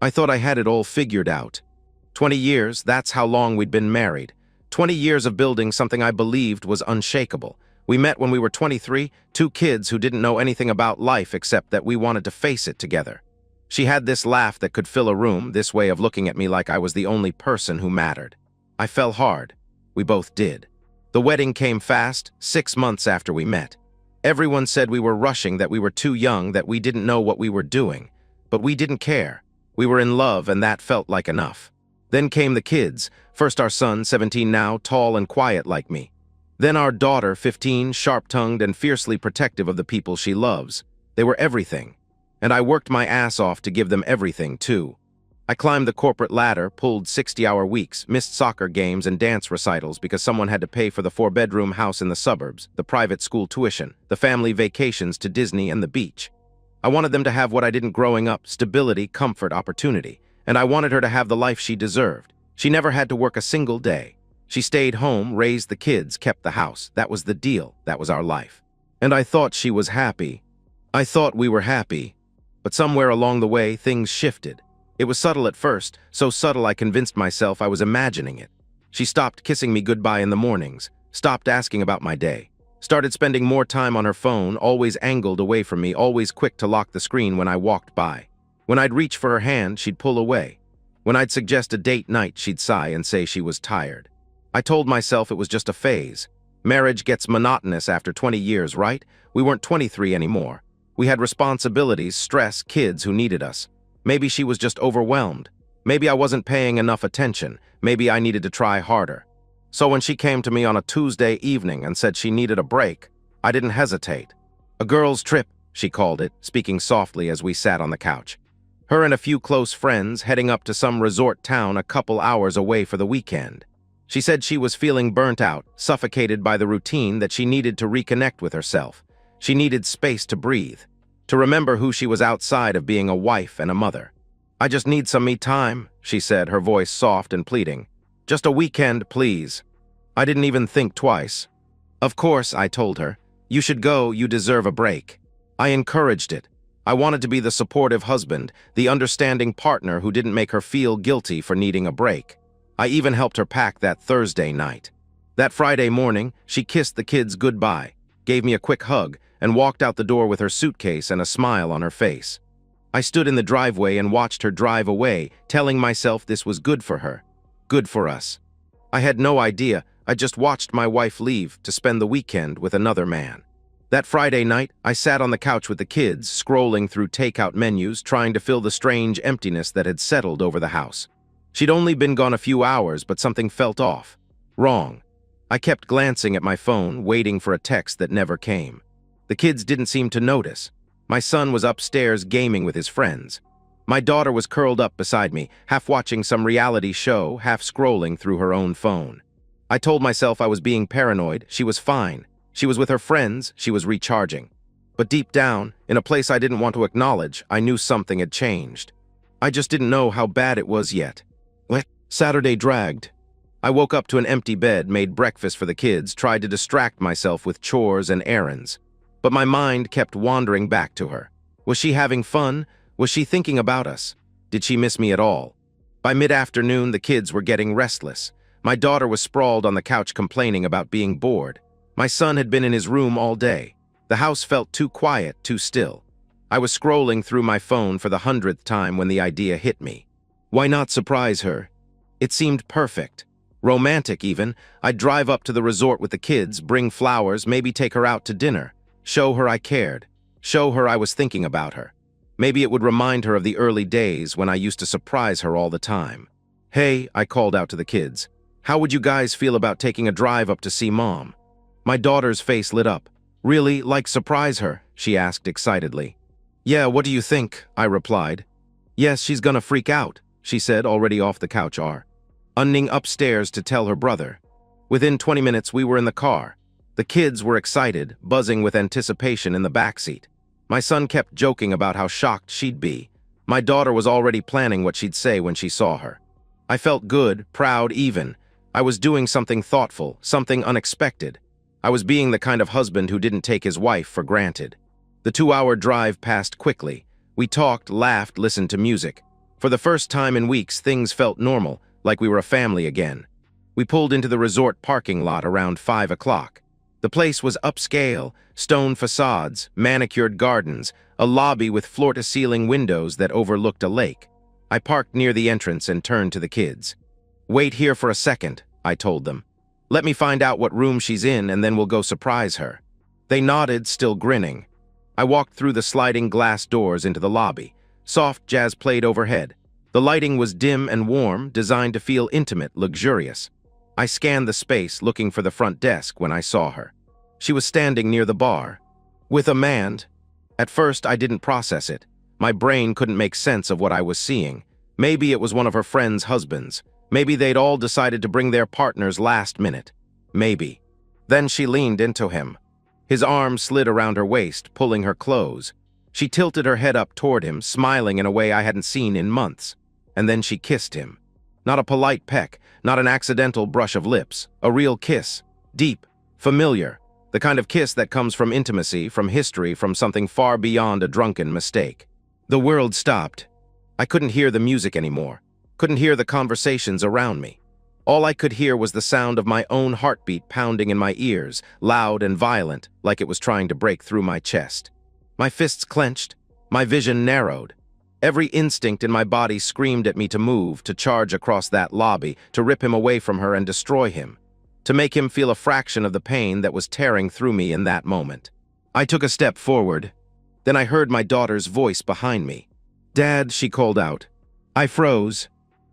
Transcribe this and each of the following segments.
I thought I had it all figured out. 20 years, that's how long we'd been married. 20 years of building something I believed was unshakable. We met when we were 23, two kids who didn't know anything about life except that we wanted to face it together. She had this laugh that could fill a room, this way of looking at me like I was the only person who mattered. I fell hard. We both did. The wedding came fast, 6 months after we met. Everyone said we were rushing, that we were too young, that we didn't know what we were doing. But we didn't care. We were in love, and that felt like enough. Then came the kids. First our son, 17 now, tall and quiet like me. Then our daughter, 15, sharp-tongued and fiercely protective of the people she loves. They were everything. And I worked my ass off to give them everything, too. I climbed the corporate ladder, pulled 60-hour weeks, missed soccer games and dance recitals because someone had to pay for the 4-bedroom house in the suburbs, the private school tuition, the family vacations to Disney and the beach. I wanted them to have what I didn't growing up: stability, comfort, opportunity. And I wanted her to have the life she deserved. She never had to work a single day. She stayed home, raised the kids, kept the house. That was the deal. That was our life. And I thought she was happy. I thought we were happy. But somewhere along the way, things shifted. It was subtle at first, so subtle I convinced myself I was imagining it. She stopped kissing me goodbye in the mornings, stopped asking about my day, started spending more time on her phone, always angled away from me, always quick to lock the screen when I walked by. When I'd reach for her hand, she'd pull away. When I'd suggest a date night, she'd sigh and say she was tired. I told myself it was just a phase. Marriage gets monotonous after 20 years, right? We weren't 23 anymore. We had responsibilities, stress, kids who needed us. Maybe she was just overwhelmed. Maybe I wasn't paying enough attention. Maybe I needed to try harder. So when she came to me on a Tuesday evening and said she needed a break, I didn't hesitate. A girl's trip, she called it, speaking softly as we sat on the couch. Her and a few close friends heading up to some resort town a couple hours away for the weekend. She said she was feeling burnt out, suffocated by the routine, that she needed to reconnect with herself. She needed space to breathe, to remember who she was outside of being a wife and a mother. "I just need some me time," she said, her voice soft and pleading. "Just a weekend, please." I didn't even think twice. "Of course," I told her. "You should go, you deserve a break." I encouraged it. I wanted to be the supportive husband, the understanding partner who didn't make her feel guilty for needing a break. I even helped her pack that Thursday night. That Friday morning, she kissed the kids goodbye, gave me a quick hug, and walked out the door with her suitcase and a smile on her face. I stood in the driveway and watched her drive away, telling myself this was good for her, good for us. I had no idea. I just watched my wife leave to spend the weekend with another man. That Friday night, I sat on the couch with the kids, scrolling through takeout menus, trying to fill the strange emptiness that had settled over the house. She'd only been gone a few hours, but something felt off. Wrong. I kept glancing at my phone, waiting for a text that never came. The kids didn't seem to notice. My son was upstairs gaming with his friends. My daughter was curled up beside me, half watching some reality show, half scrolling through her own phone. I told myself I was being paranoid. She was fine. She was with her friends. She was recharging. But deep down, in a place I didn't want to acknowledge, I knew something had changed. I just didn't know how bad it was yet. Saturday dragged. I woke up to an empty bed, made breakfast for the kids, tried to distract myself with chores and errands. But my mind kept wandering back to her. Was she having fun? Was she thinking about us? Did she miss me at all? By mid-afternoon, the kids were getting restless. My daughter was sprawled on the couch complaining about being bored. My son had been in his room all day. The house felt too quiet, too still. I was scrolling through my phone for the 100th time when the idea hit me. Why not surprise her? It seemed perfect. Romantic, even. I'd drive up to the resort with the kids, bring flowers, maybe take her out to dinner. Show her I cared. Show her I was thinking about her. Maybe it would remind her of the early days when I used to surprise her all the time. "Hey," I called out to the kids. "How would you guys feel about taking a drive up to see Mom?" My daughter's face lit up. "Really? Like surprise her?" she asked excitedly. "Yeah, what do you think?" I replied. "Yes, she's gonna freak out," she said, already off the couch, running upstairs to tell her brother. Within 20 minutes, we were in the car. The kids were excited, buzzing with anticipation in the backseat. My son kept joking about how shocked she'd be. My daughter was already planning what she'd say when she saw her. I felt good, proud even. I was doing something thoughtful, something unexpected. I was being the kind of husband who didn't take his wife for granted. The 2-hour drive passed quickly. We talked, laughed, listened to music. For the first time in weeks, things felt normal, like we were a family again. We pulled into the resort parking lot around 5 o'clock. The place was upscale, stone facades, manicured gardens, a lobby with floor-to-ceiling windows that overlooked a lake. I parked near the entrance and turned to the kids. "Wait here for a second," I told them. "Let me find out what room she's in and then we'll go surprise her." They nodded, still grinning. I walked through the sliding glass doors into the lobby. Soft jazz played overhead. The lighting was dim and warm, designed to feel intimate, luxurious. I scanned the space, looking for the front desk when I saw her. She was standing near the bar, with a man. At first, I didn't process it. My brain couldn't make sense of what I was seeing. Maybe it was one of her friend's husbands. Maybe they'd all decided to bring their partners last minute. Maybe. Then she leaned into him. His arm slid around her waist, pulling her close. She tilted her head up toward him, smiling in a way I hadn't seen in months. And then she kissed him. Not a polite peck, not an accidental brush of lips. A real kiss. Deep, familiar. The kind of kiss that comes from intimacy, from history, from something far beyond a drunken mistake. The world stopped. I couldn't hear the music anymore. Couldn't hear the conversations around me. All I could hear was the sound of my own heartbeat pounding in my ears, loud and violent, like it was trying to break through my chest. My fists clenched. My vision narrowed. Every instinct in my body screamed at me to move, to charge across that lobby, to rip him away from her and destroy him. To make him feel a fraction of the pain that was tearing through me in that moment. I took a step forward. Then I heard my daughter's voice behind me. "Dad," she called out. I froze.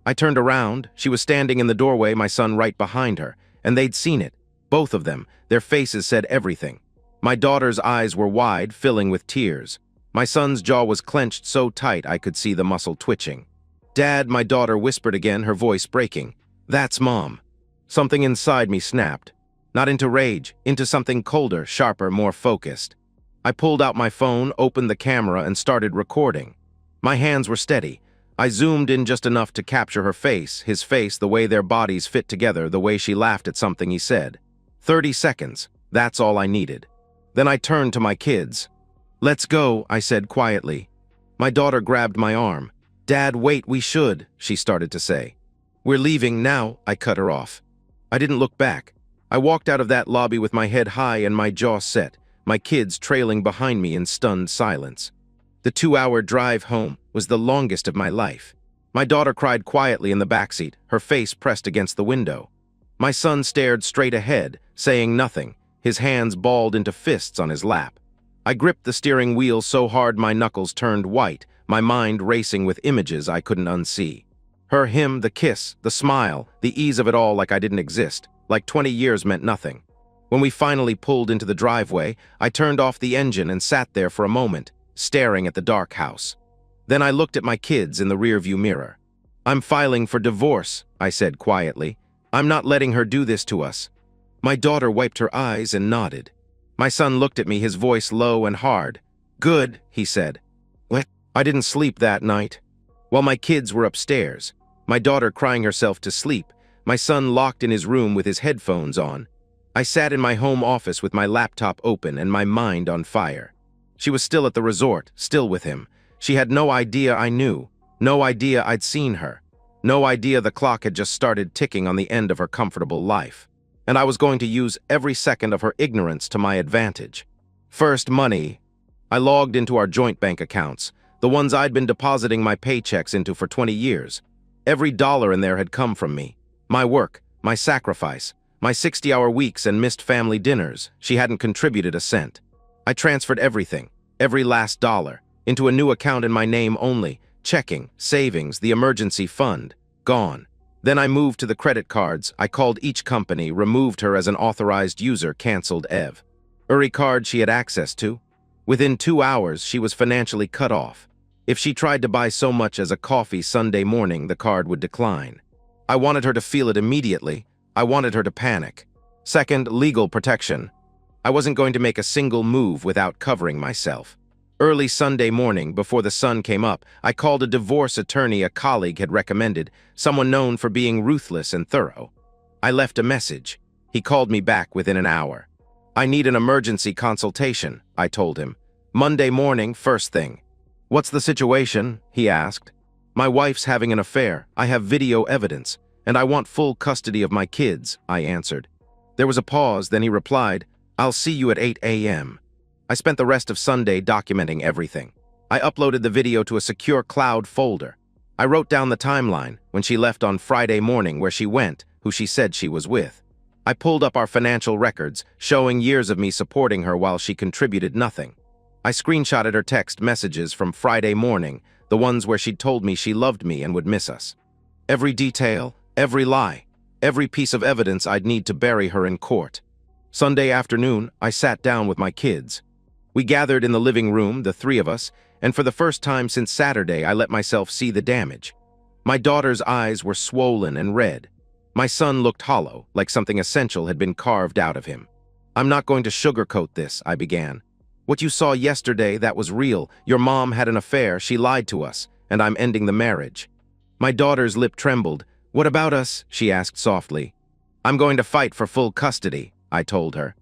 I turned around. She was standing in the doorway, my son right behind her, and they'd seen it. Both of them. Their faces said everything. My daughter's eyes were wide, filling with tears. My son's jaw was clenched so tight I could see the muscle twitching. "Dad," my daughter whispered again, her voice breaking. "That's Mom." Something inside me snapped. Not into rage, into something colder, sharper, more focused. I pulled out my phone, opened the camera, and started recording. My hands were steady. I zoomed in just enough to capture her face, his face, the way their bodies fit together, the way she laughed at something he said. 30 seconds. That's all I needed. Then I turned to my kids. "Let's go," I said quietly. My daughter grabbed my arm. "Dad, wait, we should," she started to say. "We're leaving now," I cut her off. I didn't look back. I walked out of that lobby with my head high and my jaw set, my kids trailing behind me in stunned silence. The 2-hour drive home was the longest of my life. My daughter cried quietly in the backseat, her face pressed against the window. My son stared straight ahead, saying nothing, his hands balled into fists on his lap. I gripped the steering wheel so hard my knuckles turned white, my mind racing with images I couldn't unsee. Her, him, the kiss, the smile, the ease of it all like I didn't exist, like 20 years meant nothing. When we finally pulled into the driveway, I turned off the engine and sat there for a moment, staring at the dark house. Then I looked at my kids in the rearview mirror. "I'm filing for divorce," I said quietly. "I'm not letting her do this to us." My daughter wiped her eyes and nodded. My son looked at me, his voice low and hard. "Good," he said. "What?" I didn't sleep that night. While my kids were upstairs, my daughter crying herself to sleep, my son locked in his room with his headphones on, I sat in my home office with my laptop open and my mind on fire. She was still at the resort, still with him. She had no idea I knew, no idea I'd seen her, no idea the clock had just started ticking on the end of her comfortable life. And I was going to use every second of her ignorance to my advantage. First, money. I logged into our joint bank accounts, the ones I'd been depositing my paychecks into for 20 years. Every dollar in there had come from me. My work, my sacrifice, my 60-hour weeks and missed family dinners. She hadn't contributed a cent. I transferred everything, every last dollar, into a new account in my name only, checking, savings, the emergency fund, gone. Then I moved to the credit cards. I called each company, removed her as an authorized user, canceled Ev. Every card she had access to. Within 2 hours, she was financially cut off. If she tried to buy so much as a coffee Sunday morning, the card would decline. I wanted her to feel it immediately. I wanted her to panic. Second, legal protection. I wasn't going to make a single move without covering myself. Early Sunday morning, before the sun came up, I called a divorce attorney a colleague had recommended, someone known for being ruthless and thorough. I left a message. He called me back within an hour. "I need an emergency consultation," I told him. "Monday morning, first thing." "What's the situation?" he asked. My wife's having an affair. I have video evidence, and I want full custody of my kids, I answered. There was a pause, then he replied, I'll see you at 8 a.m. I spent the rest of Sunday documenting everything. I uploaded the video to a secure cloud folder. I wrote down the timeline, when she left on Friday morning, where she went, who she said she was with. I pulled up our financial records, showing years of me supporting her while she contributed nothing. I screenshotted her text messages from Friday morning, the ones where she'd told me she loved me and would miss us. Every detail, every lie, every piece of evidence I'd need to bury her in court. Sunday afternoon, I sat down with my kids. We gathered in the living room, the three of us, and for the first time since Saturday, I let myself see the damage. My daughter's eyes were swollen and red. My son looked hollow, like something essential had been carved out of him. I'm not going to sugarcoat this, I began. What you saw yesterday, that was real. Your mom had an affair, she lied to us, and I'm ending the marriage. My daughter's lip trembled. What about us? She asked softly. I'm going to fight for full custody, I told her.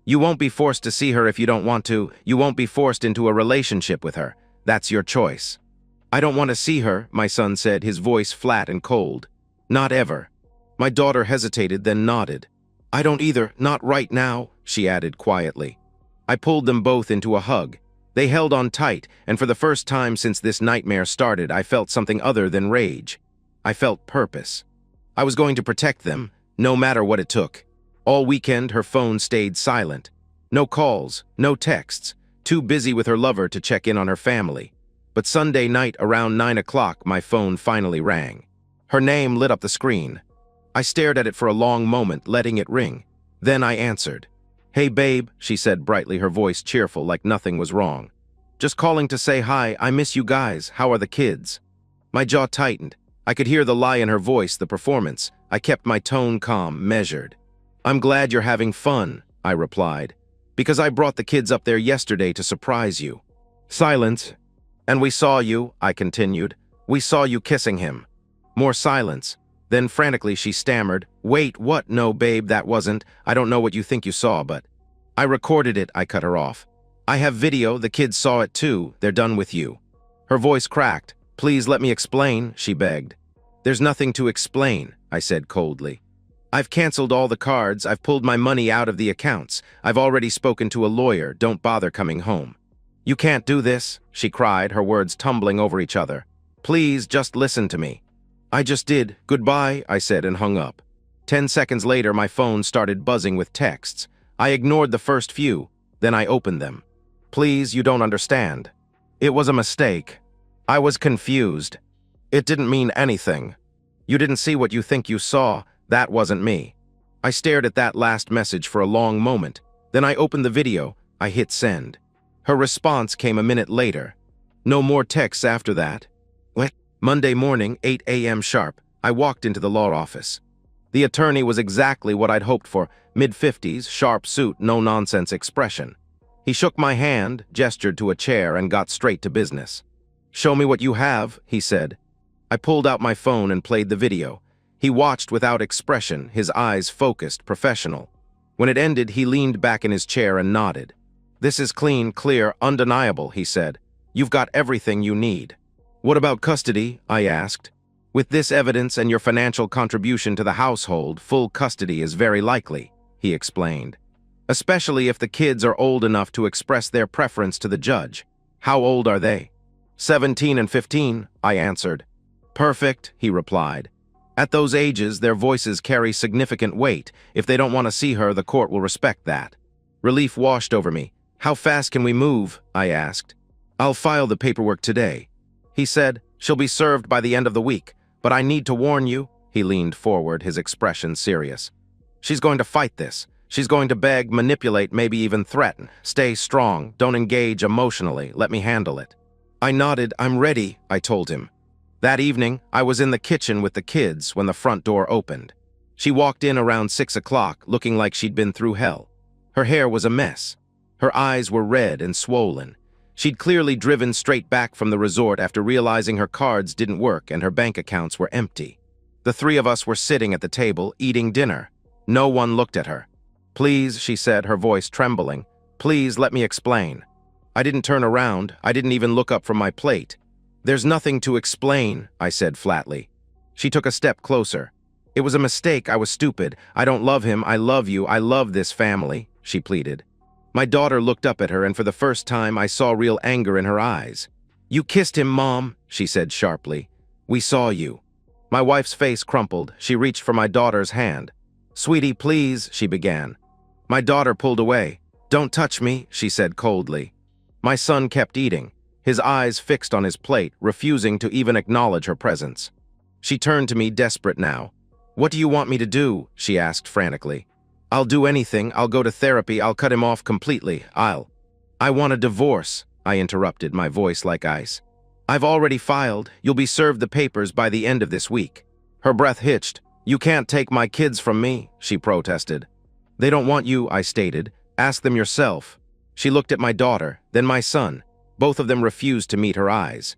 You won't be forced to see her if you don't want to. You won't be forced into a relationship with her. That's your choice. I don't want to see her, my son said, his voice flat and cold. Not ever. My daughter hesitated, then nodded. I don't either, not right now, she added quietly. I pulled them both into a hug. They held on tight, and for the first time since this nightmare started, I felt something other than rage. I felt purpose. I was going to protect them, no matter what it took. All weekend, her phone stayed silent. No calls, no texts, too busy with her lover to check in on her family. But Sunday night around 9 o'clock, my phone finally rang. Her name lit up the screen. I stared at it for a long moment, letting it ring. Then I answered. Hey babe, she said brightly, her voice cheerful, like nothing was wrong. Just calling to say hi, I miss you guys, how are the kids? My jaw tightened. I could hear the lie in her voice, the performance. I kept my tone calm, measured. I'm glad you're having fun, I replied, because I brought the kids up there yesterday to surprise you. Silence. And we saw you, I continued. We saw you kissing him. More silence. Then frantically she stammered, Wait, what? No, babe, that wasn't. I don't know what you think you saw, but... I recorded it, I cut her off. I have video, the kids saw it too. They're done with you. Her voice cracked. Please let me explain, she begged. There's nothing to explain, I said coldly. I've canceled all the cards, I've pulled my money out of the accounts. I've already spoken to a lawyer, don't bother coming home. You can't do this, she cried, her words tumbling over each other. Please, just listen to me. I just did. Goodbye, I said and hung up. 10 seconds later, my phone started buzzing with texts. I ignored the first few, then I opened them. Please, you don't understand. It was a mistake. I was confused. It didn't mean anything. You didn't see what you think you saw. That wasn't me. I stared at that last message for a long moment. Then I opened the video. I hit send. Her response came a minute later. No more texts after that. What? Monday morning, 8 a.m. sharp, I walked into the law office. The attorney was exactly what I'd hoped for, mid-50s, sharp suit, no-nonsense expression. He shook my hand, gestured to a chair, and got straight to business. Show me what you have, he said. I pulled out my phone and played the video. He watched without expression, his eyes focused, professional. When it ended, he leaned back in his chair and nodded. This is clean, clear, undeniable, he said. You've got everything you need. What about custody? I asked. With this evidence and your financial contribution to the household, full custody is very likely, he explained. Especially if the kids are old enough to express their preference to the judge. How old are they? 17 and 15, I answered. Perfect, he replied. At those ages, their voices carry significant weight. If they don't want to see her, the court will respect that. Relief washed over me. How fast can we move? I asked. I'll file the paperwork today. He said, she'll be served by the end of the week, but I need to warn you. He leaned forward, his expression serious. She's going to fight this. She's going to beg, manipulate, maybe even threaten. Stay strong. Don't engage emotionally. Let me handle it. I nodded. I'm ready, I told him. That evening, I was in the kitchen with the kids when the front door opened. She walked in around 6 o'clock, looking like she'd been through hell. Her hair was a mess. Her eyes were red and swollen. She'd clearly driven straight back from the resort after realizing her cards didn't work and her bank accounts were empty. The three of us were sitting at the table, eating dinner. No one looked at her. Please, she said, her voice trembling. Please let me explain. I didn't turn around. I didn't even look up from my plate. "There's nothing to explain," I said flatly. She took a step closer. "It was a mistake, I was stupid. I don't love him, I love you, I love this family," she pleaded. My daughter looked up at her, and for the first time I saw real anger in her eyes. "You kissed him, Mom," she said sharply. "We saw you." My wife's face crumpled. She reached for my daughter's hand. "Sweetie, please," she began. My daughter pulled away. "Don't touch me," she said coldly. My son kept eating, his eyes fixed on his plate, refusing to even acknowledge her presence. She turned to me, desperate now. "What do you want me to do?" she asked frantically. "I'll do anything. I'll go to therapy. I'll cut him off completely. I want a divorce," I interrupted, my voice like ice. "I've already filed. You'll be served the papers by the end of this week." Her breath hitched. "You can't take my kids from me," she protested. "They don't want you," I stated. "Ask them yourself." She looked at my daughter, then my son. Both of them refused to meet her eyes.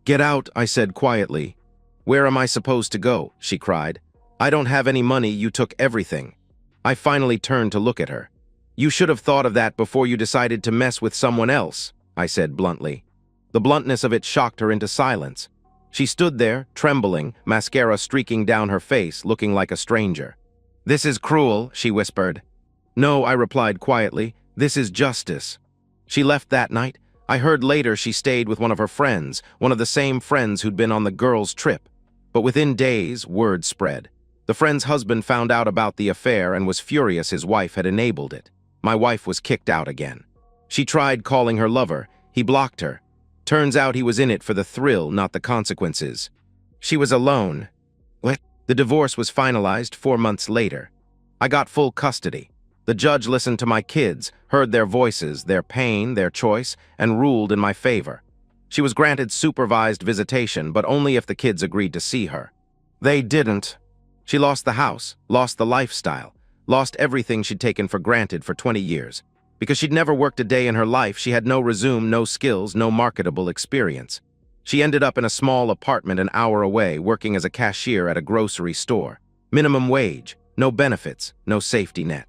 "Get out," I said quietly. "Where am I supposed to go?" she cried. "I don't have any money. You took everything." I finally turned to look at her. "You should have thought of that before you decided to mess with someone else," I said bluntly. The bluntness of it shocked her into silence. She stood there, trembling, mascara streaking down her face, looking like a stranger. "This is cruel," she whispered. "No," I replied quietly. "This is justice." She left that night. I heard later she stayed with one of her friends, one of the same friends who'd been on the girls' trip. But within days, word spread. The friend's husband found out about the affair and was furious his wife had enabled it. My wife was kicked out again. She tried calling her lover. He blocked her. Turns out he was in it for the thrill, not the consequences. She was alone. The divorce was finalized 4 months later. I got full custody. The judge listened to my kids, heard their voices, their pain, their choice, and ruled in my favor. She was granted supervised visitation, but only if the kids agreed to see her. They didn't. She lost the house, lost the lifestyle, lost everything she'd taken for granted for 20 years. Because she'd never worked a day in her life, she had no resume, no skills, no marketable experience. She ended up in a small apartment an hour away, working as a cashier at a grocery store. Minimum wage, no benefits, no safety net.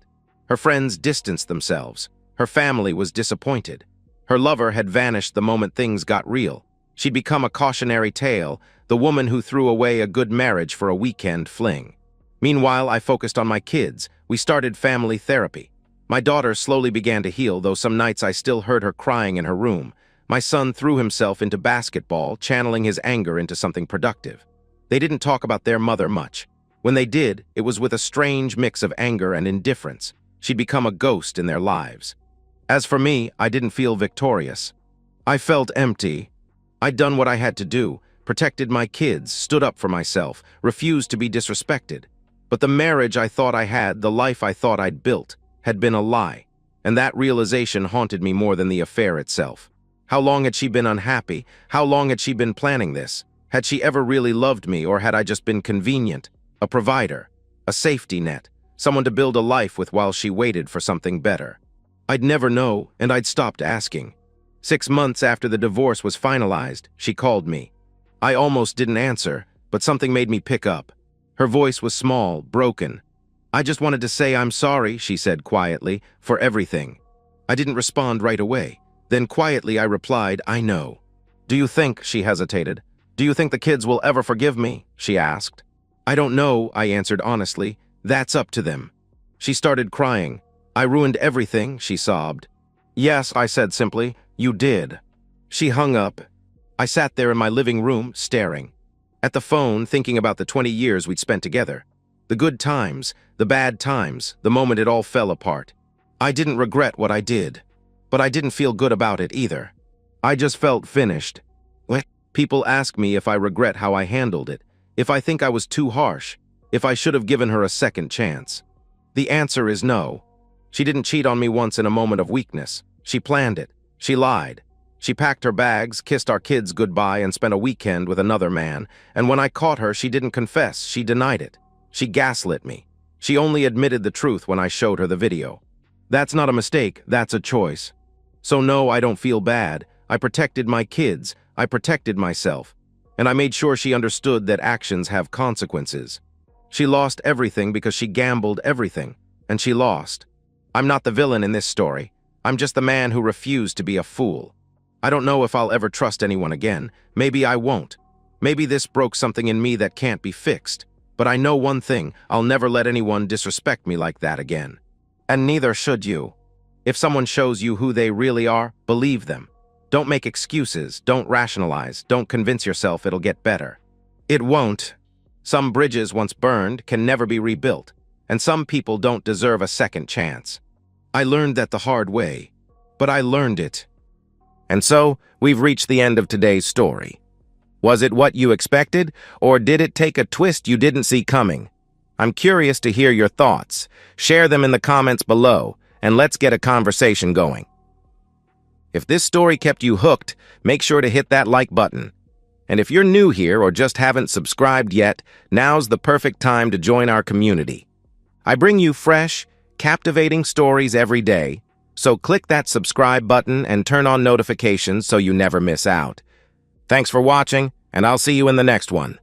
Her friends distanced themselves. Her family was disappointed. Her lover had vanished the moment things got real. She'd become a cautionary tale, the woman who threw away a good marriage for a weekend fling. Meanwhile, I focused on my kids. We started family therapy. My daughter slowly began to heal, though some nights I still heard her crying in her room. My son threw himself into basketball, channeling his anger into something productive. They didn't talk about their mother much. When they did, it was with a strange mix of anger and indifference. She'd become a ghost in their lives. As for me, I didn't feel victorious. I felt empty. I'd done what I had to do, protected my kids, stood up for myself, refused to be disrespected. But the marriage I thought I had, the life I thought I'd built, had been a lie, and that realization haunted me more than the affair itself. How long had she been unhappy? How long had she been planning this? Had she ever really loved me, or had I just been convenient, a provider, a safety net, someone to build a life with while she waited for something better? I'd never know, and I'd stopped asking. 6 months after the divorce was finalized, she called me. I almost didn't answer, but something made me pick up. Her voice was small, broken. "I just wanted to say I'm sorry," she said quietly, "for everything." I didn't respond right away. Then quietly I replied, "I know." "Do you think," she hesitated, "do you think the kids will ever forgive me?" she asked. "I don't know," I answered honestly. "That's up to them." She started crying. "I ruined everything," she sobbed. "Yes," I said simply, "you did." She hung up. I sat there in my living room, staring. At the phone, thinking about the 20 years we'd spent together. The good times, the bad times, the moment it all fell apart. I didn't regret what I did, but I didn't feel good about it either. I just felt finished. People ask me if I regret how I handled it, if I think I was too harsh, if I should have given her a second chance. The answer is no. She didn't cheat on me once in a moment of weakness. She planned it. She lied. She packed her bags, kissed our kids goodbye, and spent a weekend with another man, and when I caught her, she didn't confess, she denied it. She gaslit me. She only admitted the truth when I showed her the video. That's not a mistake, that's a choice. So no, I don't feel bad. I protected my kids, I protected myself, and I made sure she understood that actions have consequences. She lost everything because she gambled everything, and she lost. I'm not the villain in this story. I'm just the man who refused to be a fool. I don't know if I'll ever trust anyone again. Maybe I won't. Maybe this broke something in me that can't be fixed. But I know one thing, I'll never let anyone disrespect me like that again. And neither should you. If someone shows you who they really are, believe them. Don't make excuses, don't rationalize, don't convince yourself it'll get better. It won't. Some bridges once burned can never be rebuilt, and some people don't deserve a second chance. I learned that the hard way, but I learned it. And so, we've reached the end of today's story. Was it what you expected, or did it take a twist you didn't see coming? I'm curious to hear your thoughts. Share them in the comments below, and let's get a conversation going. If this story kept you hooked, make sure to hit that like button. And if you're new here or just haven't subscribed yet, now's the perfect time to join our community. I bring you fresh, captivating stories every day, so click that subscribe button and turn on notifications so you never miss out. Thanks for watching, and I'll see you in the next one.